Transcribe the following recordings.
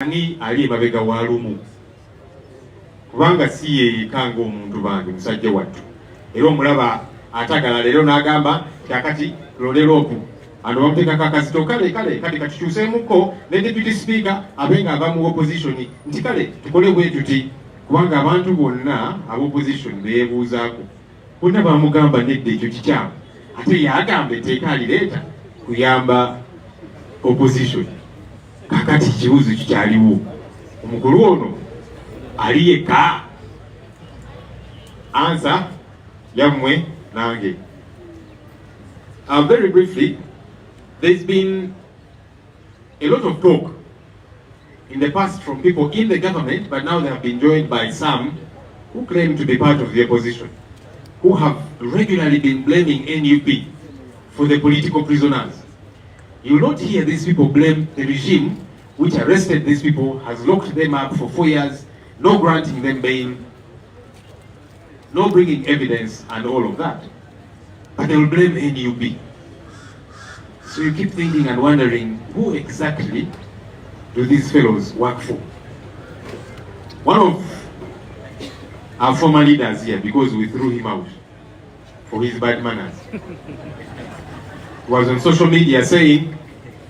Ani ali emabega wa lumu kubanga si yekanga omuntu bange musajja wattu era omulaba atagala leero n'agamba kakati loleropu ano bamuteekako akazito kale kati katukyuseemuko ne deputy speaker abenga ava mu opposition nti kale tukole bwe tuti kubanga abantu bonna ab'opposition beebuuzaako bonna bamugamba nedda ekyo kikyamu ate yagamba etteeka alireeta kuyamba opposition. Kakati kibuuzo kikyaliwo omukulu ono ali yekka answer yammwe nange. Very briefly, there's been a lot of talk in the past from people in the government, but now they have been joined by some who claim to be part of the opposition, who have regularly been blaming NUP for the political prisoners. You will not hear these people blame the regime which arrested these people, has locked them up for 4 years, no granting them bail, no bringing evidence and all of that. But they will blame NUP. So you keep thinking and wondering, who exactly do these fellows work for? One of our former leaders here, because we threw him out for his bad manners, was on social media saying,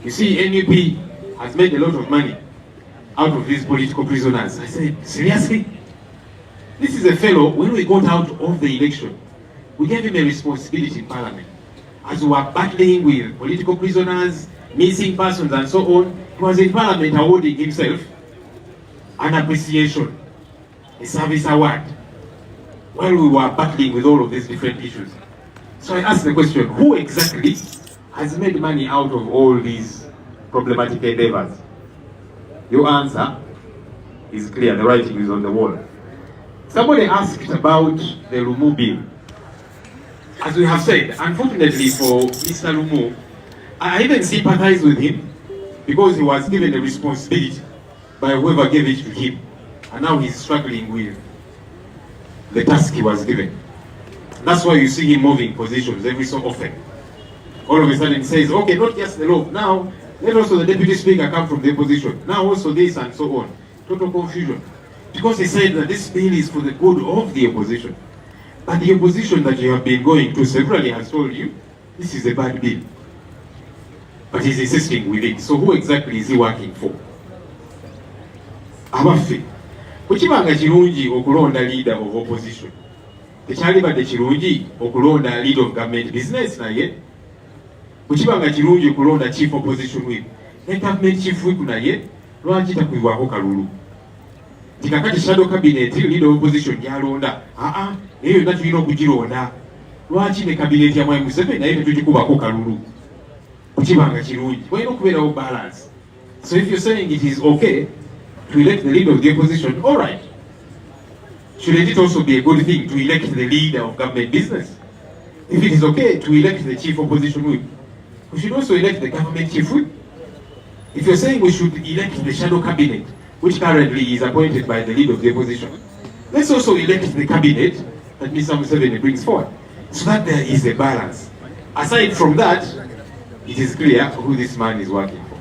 you see, NUP has made a lot of money out of these political prisoners. I said, seriously? This is a fellow, when we got out of the election, we gave him a responsibility in Parliament. As we were battling with political prisoners, missing persons and so on, he was in Parliament awarding himself an appreciation, a service award, while we were battling with all of these different issues. So I asked the question, who exactly has made money out of all these problematic endeavors? Your answer is clear, the writing is on the wall. Somebody asked about the Lumu bill. As we have said, unfortunately for Mr. Lumu, I even sympathize with him because he was given a responsibility by whoever gave it to him. And now he's struggling with the task he was given. That's why you see him moving positions every so often. All of a sudden he says, okay, not just the law. Now, let also the deputy speaker come from the opposition. Now also this and so on. Total confusion. Because he said that this bill is for the good of the opposition. But the opposition that you have been going to severally has told you, this is a bad bill. But he's insisting with it. So who exactly is he working for? Abaffe. Kukibanga kirungi okulonda leader of opposition. Tekyalibadde kirungi okulonda leader of government business naye. Kukibanga kirungi okulonda chief opposition whip. Ne government chief whip naye lwaki takwibwako kalulu. Tikakati shadow cabinet leader of opposition yalonda. Eyo yonna tulina okugironda. Lwaki ne cabinet ya Mwai Museveni naye tetugikubako kalulu. Kukibanga kirungi. Walina okubeerawo balance. So if you're saying it is okay to elect the leader of the opposition, all right. Shouldn't it also be a good thing to elect the leader of government business? If it is okay to elect the chief opposition whip, we should also elect the government chief whip. If you're saying we should elect the shadow cabinet, which currently is appointed by the leader of the opposition, let's also elect the cabinet that Mr. Museveni brings forward, so that there is a balance. Aside from that, it is clear who this man is working for.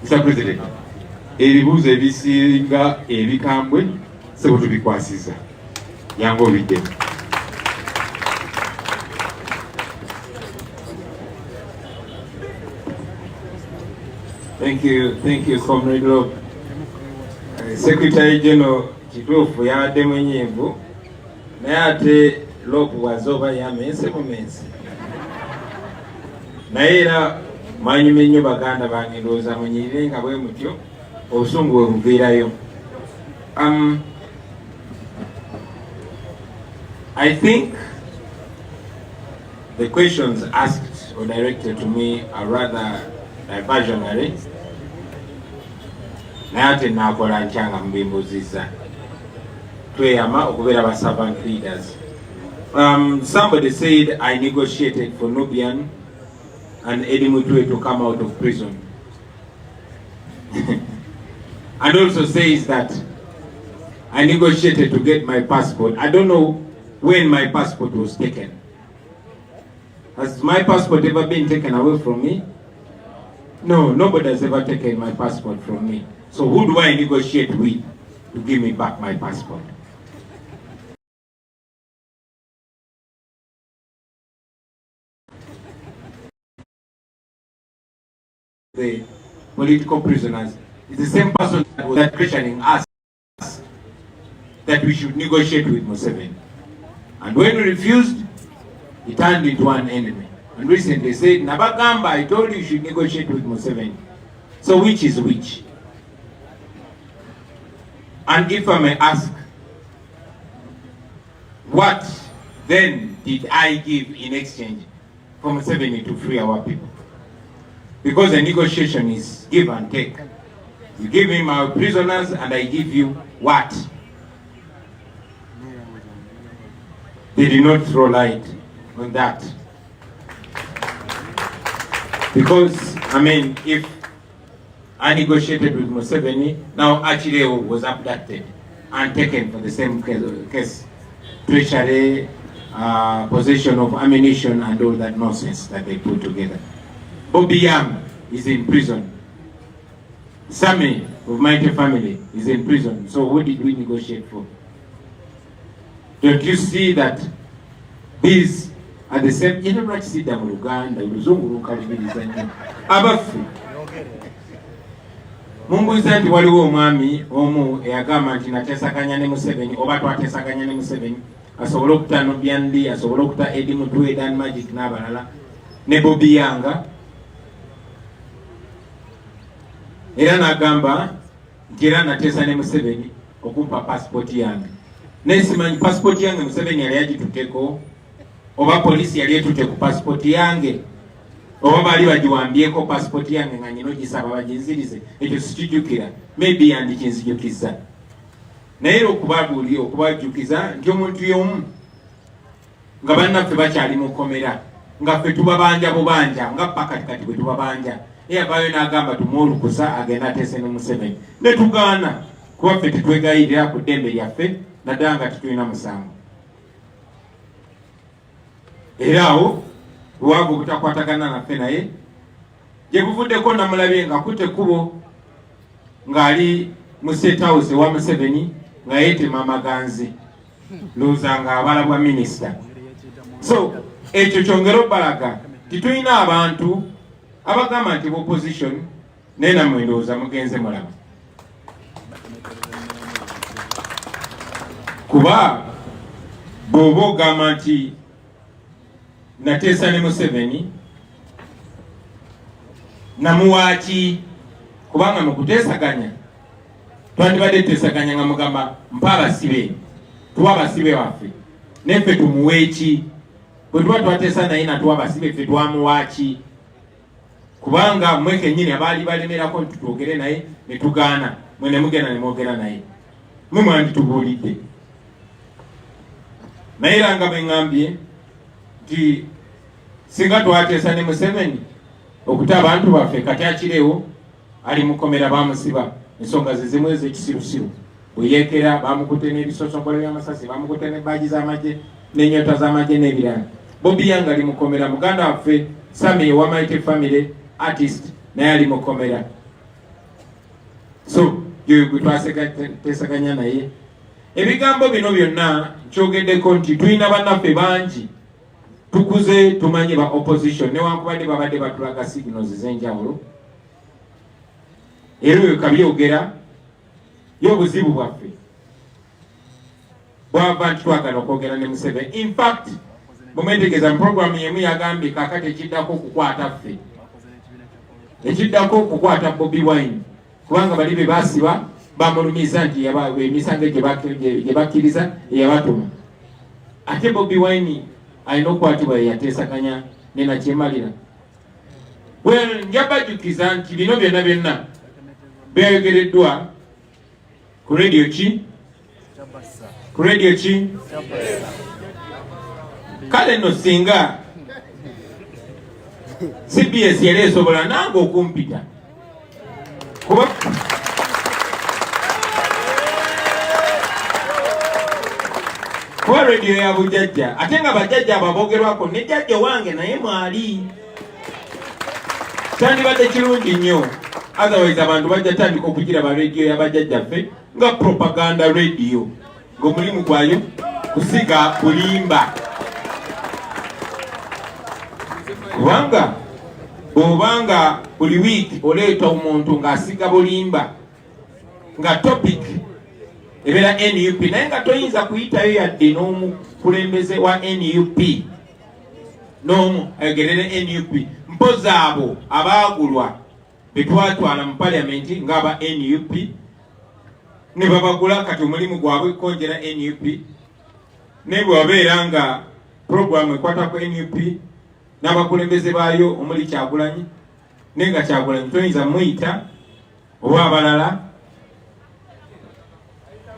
Mr. President, ebibuuzo ebisinga ebikambwe sebo tubikwasiza yango obidde. Thank you, Comrade Lop. Secretary General kituufu yawaddemu ennyimbu naye ate Lop wazoba yamense mumensi naye era mwanyuma ennyo baganda bange ndowooza munyirire nga bwe mutyo obusungu bwe buviirayo. I think the questions asked or directed to me are rather diversionary. Naye ate naakola ntya nga mubimbuuzizza. Tweyama okubeera ba servant leaders. Somebody said I negotiated for Nubian and Eddie Mutwe to come out of prison. And also says that I negotiated to get my passport. I don't know when my passport was taken. Has my passport ever been taken away from me? No, nobody has ever taken my passport from me. So who do I negotiate with to give me back my passport? The political prisoners is the same person that was pressuring us that we should negotiate with Museveni. And when we refused, he turned into an enemy. And recently said, Nabagamba, I told you should negotiate with Museveni. So which is which? And if I may ask, what then did I give in exchange for Museveni to free our people? Because the negotiation is give and take. You give me my prisoners and I give you what? They did not throw light on that. Because, I mean, if I negotiated with Museveni, now Achileo was abducted and taken for the same case. Treachery, possession of ammunition and all that nonsense that they put together. Bobi is in prison. Sammy of Mighty Family is in prison. So what did we negotiate for? Don't you see that these are the same? You never see them in Uganda. Abafu. Mumbuza nti waliwo omwami omu eyagamba nti natesaganya ne Museveni oba twatesaganya ne Museveni asobola okutano byandi asobola okuta Edi Mutwe Dan Magic n'abalala ne Bobi Yanga era n'agamba nti era natesa ne Museveni okumpa passport yange nesimanyi passport yange Museveni yali yagitutteko oba polisi yali etutte ku passport yange oba bali bagiwambyeko passport yange nga nyino gisaba baginzirize ekyo sikijjukira maybe yandikinzijukiza naye okubabuuli okubajjukiza nti omuntu y'omu nga bannaffe bakyali mu kkomera nga ffe tubabanja bubanja nga pakatikati bwe tubabanja eyavaayo n'agamba tumuolukusa agenda ateese ne Museveni ne tugaana kuba ffe tetwegayirira ku ddembe lyaffe naddala nga tetulina musango era awo bwabwo butakwatagana naffe naye gye buvuddeko namulabye ng'akutte ekkubo ng'ali mu State House ewa Museveni nga yeetema amaganzi lowooza ng'abalabwa minisita. So ekyo kyongera obbalaga titulina abantu abagamba nti opposition naye nammwe ndowooza mugenze mulaba kuba bw'oba ogamba nti nateesa ne Museveni namuwaaki kubanga mu kuteesaganya twandibadde tuteesaganya nga mugamba mpa abasibe tuwa abasibe waffe neffe tumuweeki bwe tuba twateesa naye natuwa abasibe ffe twamuwaaki kubanga mmwe kennyini abaali balemerako nti twogere naye ne tugaana mwe ne mugenda ne mwogera naye mwe mwanditubuulidde naye era nga bwe ŋŋambye nti singa twateesa ne Museveni okuta abantu baffe kati akirewo ali mukomera bamusiba ensonga ze zimu ez'ekisirusiru bwe yeekera bamukutte n'ebisosonkolo by'amasasi bamukutte n'ebbaagi z'amagye n'ennyota z'amagye n'ebirala. Bobi Yanga ali mukomera muganda waffe Sammy wa Mighty Family artist naye ali mukomera. So gwe twateesaganya naye ebigambo bino byonna kyogeddeko nti tulina bannaffe bangi tukuze tumanyi ba opposition newankubadde babadde batulaga signals ez'enjawulo era oyo kabyogera y'obuzibu bwaffe bwava nti twagala okwogera ne Museveni. In fact mumwetegeeza mu programu yemu yagambye kakati ekiddako okukwata ffe ekiddako okukwata Bobi Wine kubanga bali be basiba bamulumiza nti emisango gye bakkiriza eyabatuma ate Bobi Wine alina okukwatibwa yateesaganya ne Nakyemalira. Well njabajjukiza nti bino byonna byonna byayogereddwa ku radio ki? Ku radio ki? Kale no singa CBS yali esobola nange okumpita kuba radio ya bujjajja ate nga bajjajja ababogerwako ne jjajja wange naye mwali kyandibadde kirungi nnyo otherwise abantu bajja tandika okugira ba radio y'abajjajjaffe nga propaganda radio ng'omulimu gwayo kusiga bulimba. Kubanga bw'obanga buli wiiki oleeta omuntu ng'asiga bulimba nga topic ebeera NUP naye nga toyinza kuyitayo yadde n'omukulembeze wa NUP n'omu ayogerere NUP mpozi abo abaagulwa be twatwala mu Parliamentary ng'aba NUP ne babagula kati omulimu gwabwe konjera NUP ne bwabeera nga program ekwata ku NUP n'abakulembeze baayo omuli Kyagulanyi nenga Kyagulanyi toyinza muyita oba abalala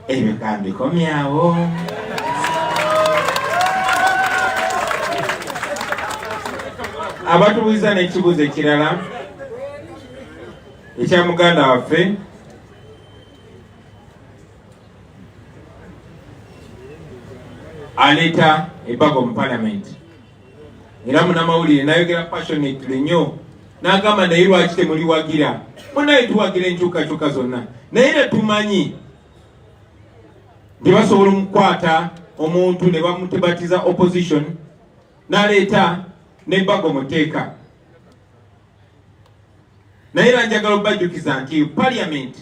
ebyo kambikomyawo. Abatubuuza n'ekibuuzo ekirala ekya muganda waffe aleeta ebbago mu Parliament era munnamawulire n'ayogera passionately nnyo n'agamba naye lwaki temuliwagira munaye tuwagira enkyukakyuka zonna naye ne tumanyi tebasobola omukwata omuntu ne bamutebatiza opposition n'aleeta n'ebbago muteeka naye era njagala obajjukiza nti Parliament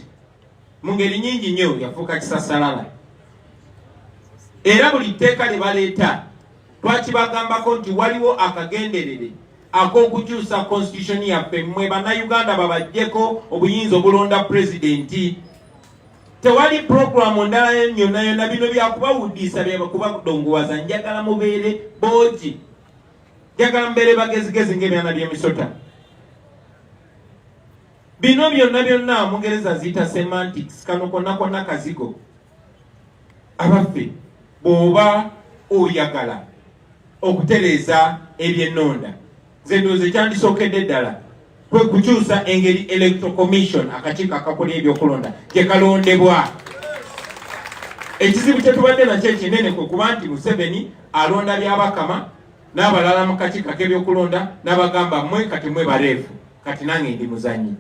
mu ngeri nnyingi nnyo yafuuka kisasalala era buli tteeka lye baleeta twakibagambako nti waliwo akagenderere ak'okukyusa constitution yaffe mmwe bannayuganda babajjeko obuyinza obulonda pulezidenti. Tewali programu ndala yonna yonna bino byakubawuddisa byakubadongowaza njagala mubeere boogi njagala mubeere bagezigezi ng'ebyana by'emisota. Bino byonna byonna Mungereza ziyita semantics kano konna konna kazigo. Abaffe bw'oba oyagala okutereeza ebyennonda nze ndowooza ekyandisokedde ddala kwe kukyusa engeri electoral commission akakiiko akakola ebyokulonda gye kalondebwa. Ekizibu kye tubadde nakyo ekinene kwe kuba nti Museveni alonda byabakama n'abalala mu kakiiko ak'ebyokulonda n'abagamba mmwe kati mwe bareefu kati nange ndi muzanyi.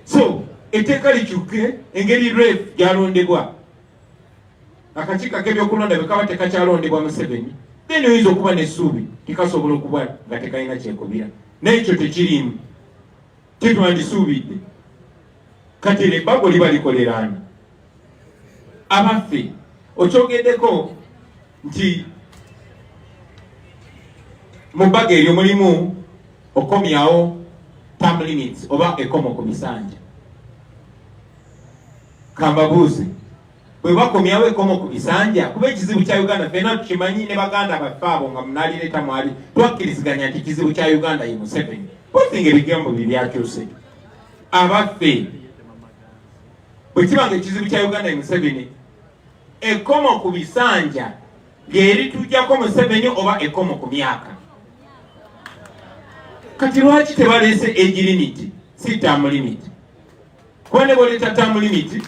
So etteeka likyuke engeri reefu gyalondebwa akakiiko ak'ebyokulonda bwe kaba tekakyalondebwa Museveni then oyinza okuba n'essuubi tikasobola okuba nga tekalina kyekubira n'ekyo tekirimu tetwandisuubidde kati ebbago liba likoleraani. Abaffe okyogeddeko nti mu bbago eryo mulimu okomyawo term limits oba ekomo ku bisanja. Kambabuuze bwe bakomyawo ekomo ku bisanja kuba ekizibu kya Uganda ffenna tukimanyi ne baganda baffe abo nga munalireeta mwali twakkiriziganya nti ekizibu kya Uganda ye Museveni posinga ebigambo bye byakyuse. Abaffe bwe kibanga ekizibu kya Uganda ye Museveni ekomo ku bisanja lyeritugjako Museveni oba ekomo ku myaka. Kati lwaki tebaleese age limit si term limit? Kuba ne boleeta term limit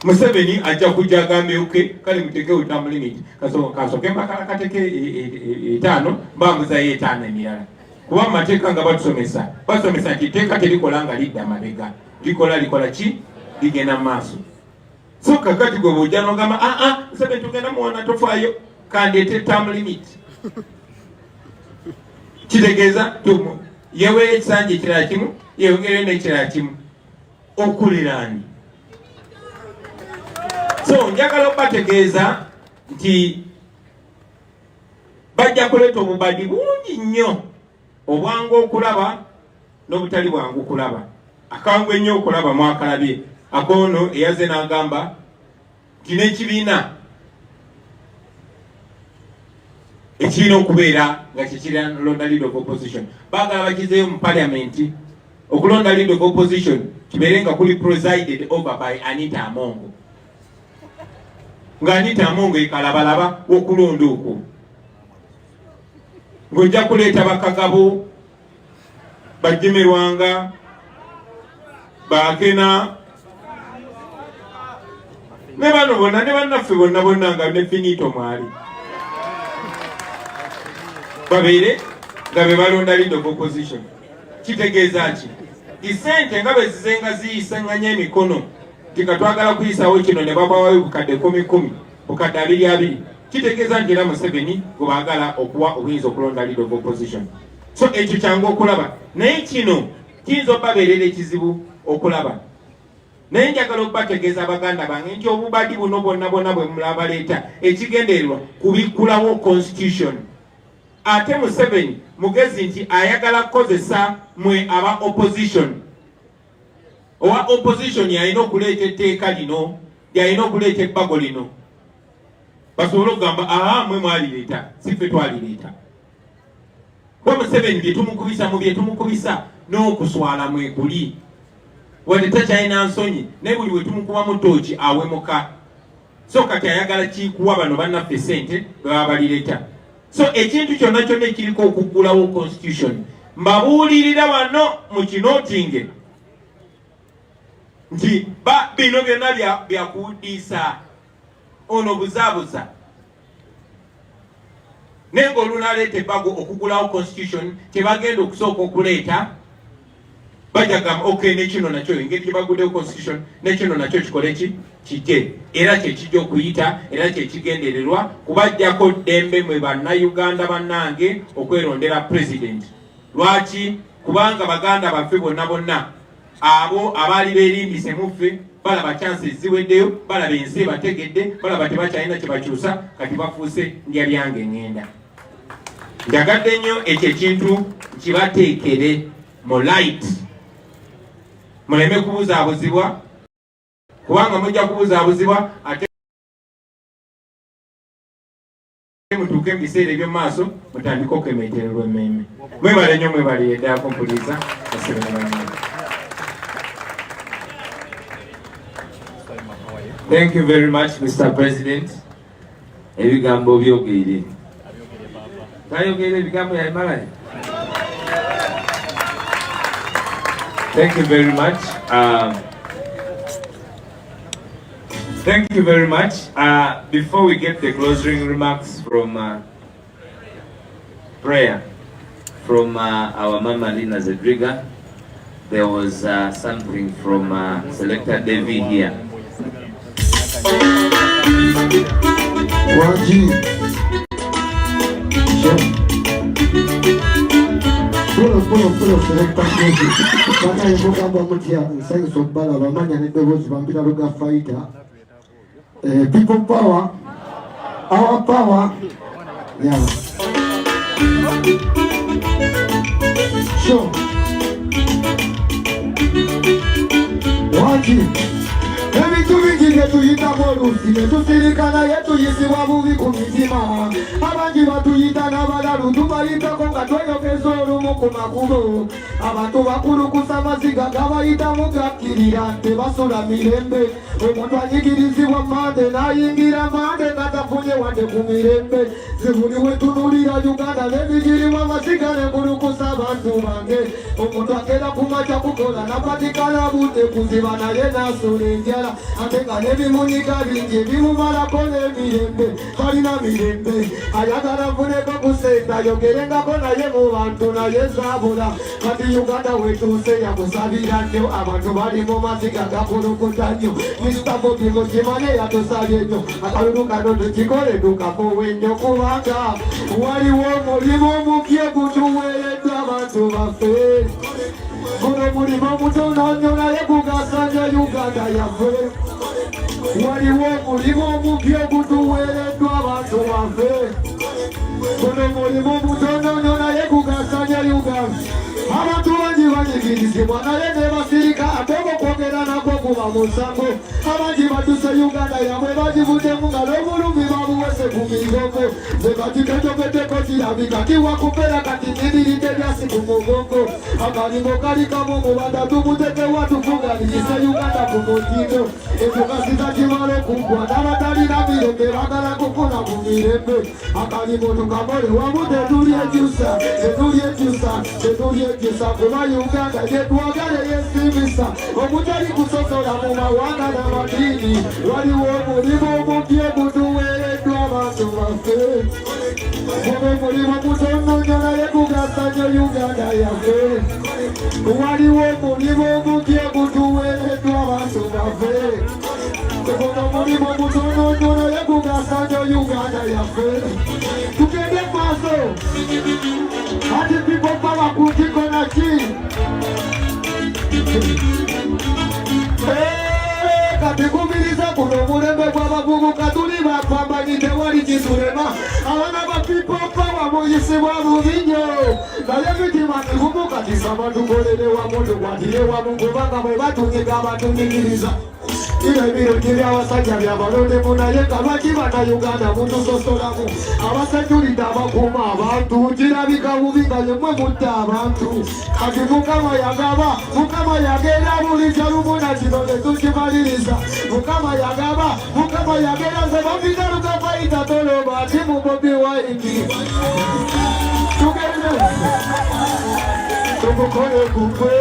Museveni ajja kujja agambe oke kale muteekewo term limit kasooke mbakala kateke 5 mbambuzayo 5 emirala. Kuba mu mateeka nga basomesa nti etteeka terikola nga lidda mabega likola ki ligenda mu maaso. So kakati gwe bw'ojja n'ogamba Museveni tugenda muwona tofaayo kandeete term limit kitegeeza yewe ekisanja ekirala kimu yeyongere n'ekirala kimu okuliraani. So njagala okubategeeza nti bajja kuleeta obubadi bungi nnyo obwangu okulaba n'obutali bwangu kulaba. Akangu ennyo okulaba mwakalabye akoono eyaze n'agamba nti n'ekibiina ekirina okubeera nga kyekiralonda leader of opposition baagala bakizeeyo mu Parliament okulonda leader of opposition kibeere nga kuli presided over by Anita Amongo nga Anita Amongo ekalabalaba w'okulonda okwo ng'ojja kuleeta bakagabo bajemerwanga bakena ne bano bonna ne bannaffe bonna nga ne finito mwali babeere nga be balonda leader of opposition. Kitegeeza ki Isente nga bwe zizenga ziyisanganya emikono tikatwagala kuyisawo kino ne babawayo bukadde 10 bukadde 2 kitegeeza nti era Museveni gwe baagala okuwa obuyinza okulonda leader of opposition. So ekyo kyangu okulaba naye kino kiyinza okubabeerera ekizibu okulaba. Naye njagala okubategeeza abaganda bange nti obubadi buno bonna bwe mulabaleeta ekigendererwa kubikkulawo constitution. Ate Museveni mugezi nti ayagala kukozesa mwe aba opposition. Owa opposition yalina okuleeta etteeka lino, yalina okuleeta ebbago lino. Basobola okugamba mwe mwalireeta, si ffe twalireeta. Kwa Museveni bye tumukubisa mu bye tumukubisa n'okuswala mwekuli. Wadde takyalina nsonyi naye buli we tumukubamu ttooki awemuka. So kati ayagala kikuwa bano bannaffe ssente bwe baba balireeta. So ekintu kyonna kyonna ekiriko okuggulawo constitution mbabuulirira wano mu kinootinge nti bino byonna byakuwuddisa ono buzaabuza. Naye ng'olunaleeta ebbago okuggulawo constitution tebagenda okusooka okuleeta bajagamba okay nekino nakyo engeri gye baguddewo constitution nekino nakyo kikole kijje era kyekijja okuyita era kyekigendererwa kubajjako ddembe mwe bannayuganda bannange okwerondera president. Lwaki? Kubanga baganda baffe bonna abo abaali beerimbise muffe balaba chances ziweddeyo, balaba ensi bategedde, balaba tebakyalina kye bakyusa, kati bafuuse ndya byange ngenda. Njagadde nnyo ekyo ekintu kibateekere mu light. Muleme kubuzaabuzibwa kubanga mujja kubuzaabuzibwa ate mutuuke mu biseera eby'omumaaso mutandike okwemeetererwa emmeeme. Mwebale nnyo mwebale eddaako mpuliza Thank you very much, Mr. President. Ebigambo byogere. Tayogere ebigambo ya Malaya. Thank you very much. Thank you very much. Before we get the closing remarks from prayer from our Mama Lina Zedriga, there was something from Selector Devi here. Pulo selecta music. Kaka yeboka mba mutia nsangi sobbala bamanya neddobozi bampita luga fighter. People power, our power. Yeah. Sure. Watching. Ebitubigire tuyita bolusi netusirikana yetuyisibwa bubi ku mitima. Abangi batuyita n'abalalu tubayitako nga tweyokeza olumu ku makubo. Abantu bakulukusa amaziga gabayitamu gakkirira tebasula mirembe. Omuntu anyigirizibwa mande n'ayingira mande nga tafunye wadde ku mirembe. Zibuli wetunulira Uganda n'ebigirimu amasiga nekulukusa abantu bange. Omuntu agenda kumakya kukola napatikana budde kuziba naye n'asula enjala. Ate nga n'ebimunyika bingi bimumalako n'emirembe talina mirembe. Ayagala afuneko ku ssente ayogerengako naye mu bantu naye zaabula. Kati Uganda wetuuse yakusabira nnyo abantu bali mu maziga gakulukuta nnyo. Mr. Bobi mukimanye yatusabye nnyo akalulu kano tukikole tukakowe nnyo kubanga waliwo omulimu omupye gutuweereddwa abantu baffe. Guno mulimu omutono nnyo naye gugasanya Uganda yaffe. Waliwo omulimu omupya ogutuweereddwa abantu baffe. Guno mulimu omutono nnyo naye gugasanya Uganda. Abantu bangi banyigirizibwa naye ne basirika ate okwogera nako kuba musango. Abangi batuse Uganda yamwe bagivudemu nga n'obulumi babuwese ku migongo. Ze kati ketoketeko kirabika tiwakupera kati nidirite lyasi ku mugongo. Akalimo kali kamu mu badatu mutekewa tufugalikise Uganda ku mutindo. Enfukasiza kimala okuggwa n'abatalina mirembe bagala kufuna ku mirembe. Akalimo tukamole wamu tetulyekyusa tetulyekyusa tetulyekyusa kuba Uganda gyetwagala yesimisa omutali kusosola mu mawanga n'amadini. Waliwo omulimu omupya gutuweereddwa abantu baffe. Guno omulimu mutono nnyo naye gugasanya Uganda yaffe. waliwo omulimu omupya gutuweereddwa abantu baffe guno omulimu mutonotono ye gugasanyo Uganda yaffe tugende maaso ati people power ku kikola ki kati kubiriza kuno omulembe gw'abavubuka tuli bapambanyi tewali kitulema abaana ba people power muyisibwa bubi nnyo naye mitima mivubuka tisaba tukolere wamu tukwatire wamu kubanga bwe batunyiga abatunyigiriza ebiroti by'abasajja byabalondemu naye nga lwaki bannayuganda mutusosolamu abasajjulidde abakuuma abantu kirabika bubi nga yemmwe mutta abantu kati mukama yagaba mukama yagenda buliza lumuna kino ne tukimaliriza mukama yagaba mukama yagenda ze bafika lukafayita toloba ati mu Bobi Wine tugende tukukole kukwe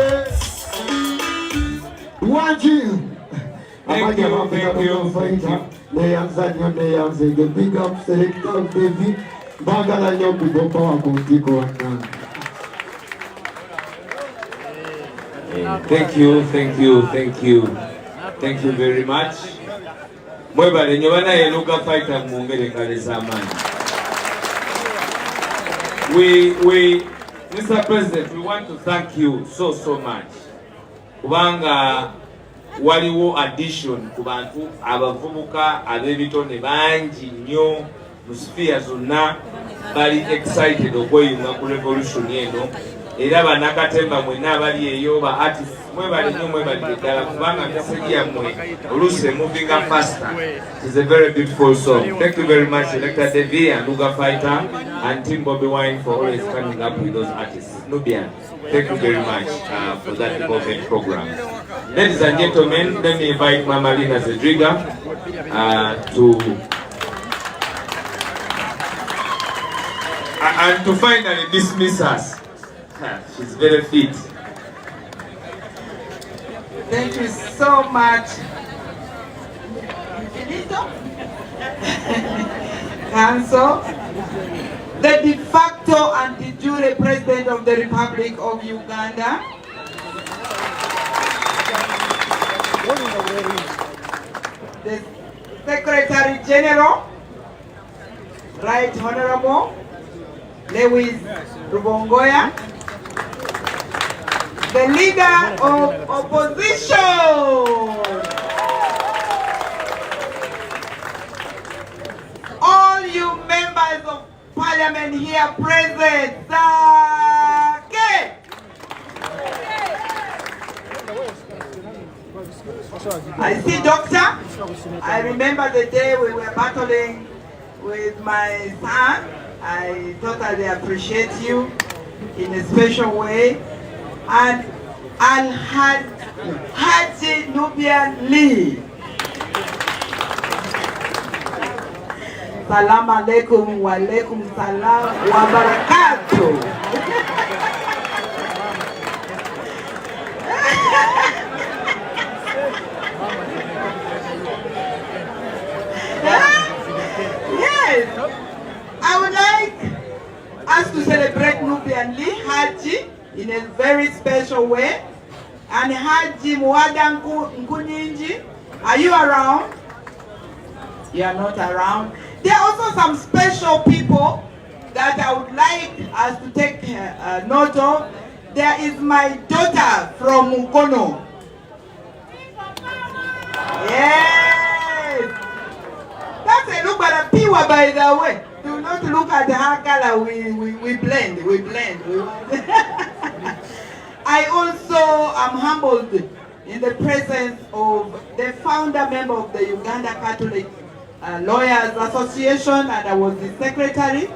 wanji Thank you. Big up Selector David. Bagala nyoku bopa wa kuntiko wanana. Thank you very much. Mwebale nyobana yeluka fighter mwongere kaleza amani. Mr. President, we want to thank you so much. Kubanga waliwo addition ku bantu abavubuka ab'ebitone bangi nnyo mu sphere zonna bali excited okweyunga ku revolution eno era bannakatemba mwenna abali eyo ba artists mwebali nnyo mwebali ddala kubanga message yammwe oluusi moving faster. It is a very beautiful song. Thank you very much Selector Devi and Luga Fighter and Team Bobi Wine for always coming up with those artists. Nubian, thank you very much for that important program. Ladies and gentlemen, let me invite Mama Lina Zedriga to finally dismiss us. She's very fit. Thank you so much, Council, the de facto and de jure President of the Republic of Uganda, the Secretary General, Right Honorable Lewis Rubongoya, the Leader of Opposition, all you members of Parliament here present, I see Doctor. I remember the day we were battling with my son. I totally appreciate you in a special way. And Haji Nubian Lee. Salam alaikum wa alaikum salam wa barakatuh. Yes, I would like us to celebrate Nubian Lee Haji in a very special way. And Haji Mwada Nkunyinji, are you around? You are not around. There are also some special people that I would like us to take note of. There is my daughter from Mukono. Yes. That's a look at a piwa, by the way. Do not look at her color. We blend. I also am humbled in the presence of the founder member of the Uganda Catholic Lawyers Association, and I was the secretary,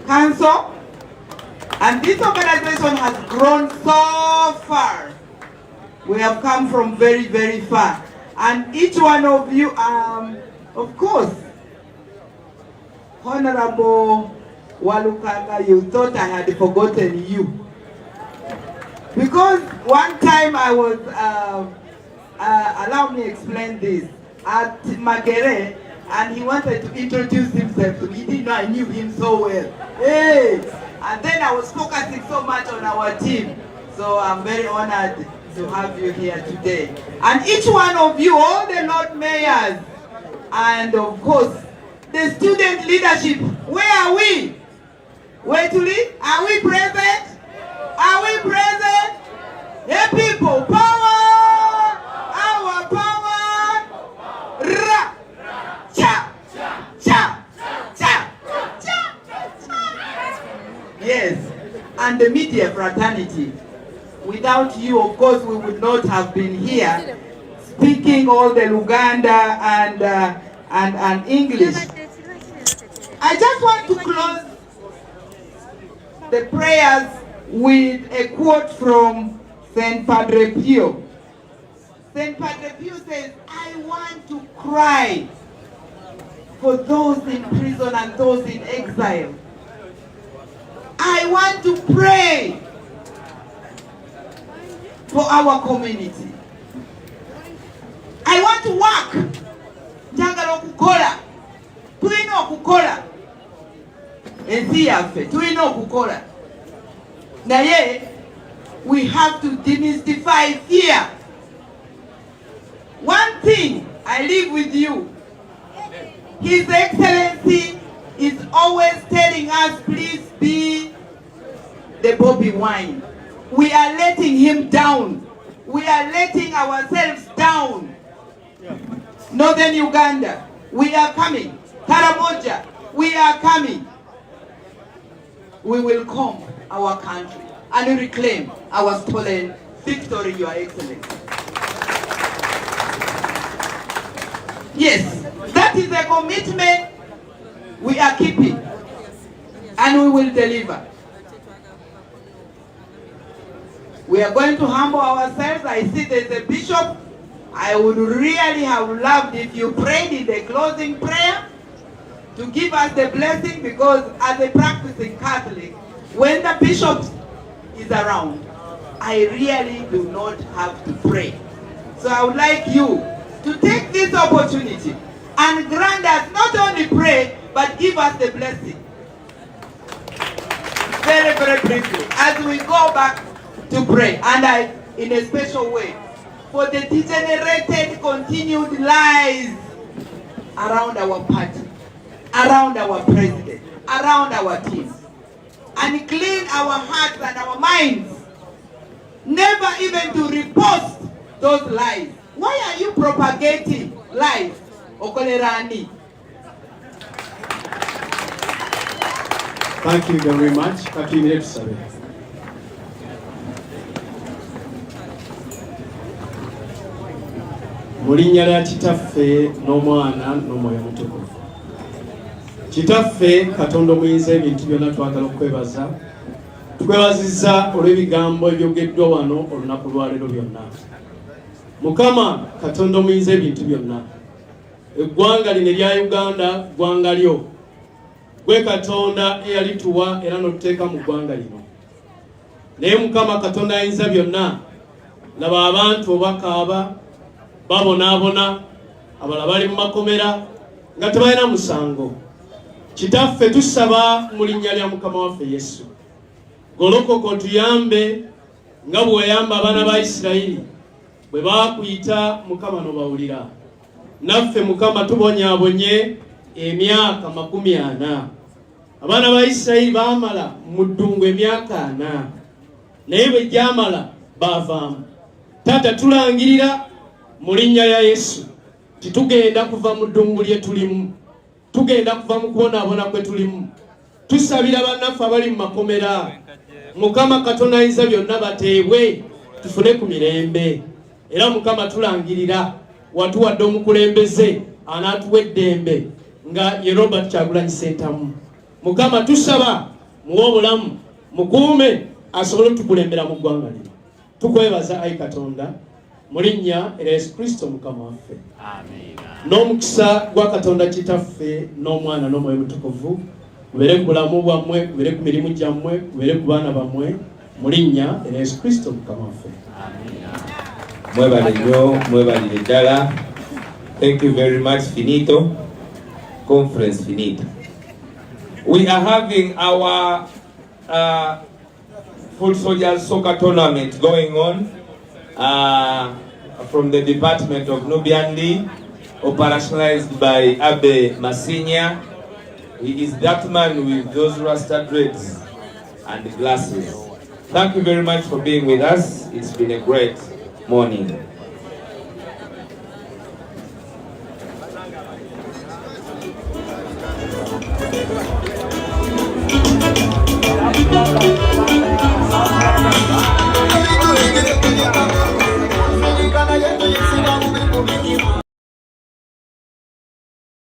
council. And this organization has grown so far. We have come from very, very far. And each one of you, of course, Honorable Walukanga, you thought I had forgotten you. Because one time I was, allow me to explain this, at Magere, and he wanted to introduce himself to me. He didn't know I knew him so well. Hey! And then I was focusing so much on our team. So I'm very honored to have you here today. And each one of you, all the Lord Mayors, and of course, the student leadership, where are we? Where to lead? Are we present? Are we present? Hey people, power! Our power! Ra! Cha! Cha! Cha! Cha! Yes, and the media fraternity. Without you, of course, we would not have been here speaking all the Luganda and English. I just want to close the prayers with a quote from Saint Padre Pio. Saint Padre Pio says, I want to cry for those in prison and those in exile. I want to pray for our community. I want to work. Njagala okukola. Tulina okukola. Ensi yaffe tulina okukola. Naye we have to demystify fear. One thing I leave with you. His Excellency is always telling us, please be the Bobi wine. We are letting him down. We are letting ourselves down. Northern Uganda, we are coming. Karamoja, we are coming. We will come our country and reclaim our stolen victory, Your Excellency. Yes, that is a commitment we are keeping, and we will deliver. We are going to humble ourselves. I see there's a bishop. I would really have loved if you prayed in the closing prayer to give us the blessing, because as a practicing Catholic, when the bishop is around, I really do not have to pray. So I would like you to take this opportunity and grant us not only pray, but give us the blessing. Very, very briefly, as we go back to pray, and in a special way, for the degenerated, continued lies around our party, around our president, around our team, and clean our hearts and our minds, never even to repost those lies. Why are you propagating lies? Okolerani. Thank you very much. Kakimire. Mu linnya lya Kitaffe n'Omwana n'Omwoyo Mutukuvu. Kitaffe Katonda omuyinza ebintu byonna, twagala okwebaza. Tukwebazizza olw'ebigambo ebyogeddwa wano olunaku lwaleero byonna. Mukama Katonda omuyinza ebintu byonna, eggwanga lino erya Uganda ggwanga lyo. Gwe Katonda eyalituwa era n'otuteeka mu ggwanga lino. Naye Mukama Katonda ayinza byonna, laba abantu obakaaba, babonaabona, abalala bali mu makomera nga tebalina musango. Kitaffe tusaba mu linnya lya Mukama waffe Yesu, golokoka otuyambe nga bwe wayamba abaana ba Isirayiri bwe baakuyita Mukama n'obawulira. Naffe Mukama tubonyaabonye emyaka 40. Abaana ba Isirayiri baamala mu ddungu emyaka 4, naye bwe gyamala baavaamu. Taata tulangirira mu linnya lya Yesu titugenda kuva mu ddungu lye tulimu, tugenda kuva mu kubonaabona kwe tulimu. Tusabira bannaffe abali mu makomera, Mukama Katonda ayinza byonna bateebwe tufune ku mirembe. Era Mukama tulangirira watuwadde omukulembeze anaatuwa eddembe nga ye Robert Kyagulanyi Ssentamu. Mukama tusaba muwe obulamu, mukuume asobole tukulembera mu ggwanga lino. Tukwebaza ayi Katonda mu linnya erya Yesu Kristo Mukama waffe. Amen. N'omukisa gwa Katonda Kitaffe n'Omwana n'Omwoyo Mutukuvu gubeere ku bulamu bwammwe, gubeere ku mirimu gyammwe, gubeere ku baana bammwe mu linnya erya Yesu Kristo Mukama waffe. Amen. Mwebale nnyo, mwebalire ddala. Thank you very much. Finito. Conference finito. We are having our Foot Soldiers soccer tournament going on from the Department of Nubian League, operationalized by Abe Masinya. He is that man with those rasta dreads and glasses. Thank you very much for being with us. It's been a great morning. Thank you.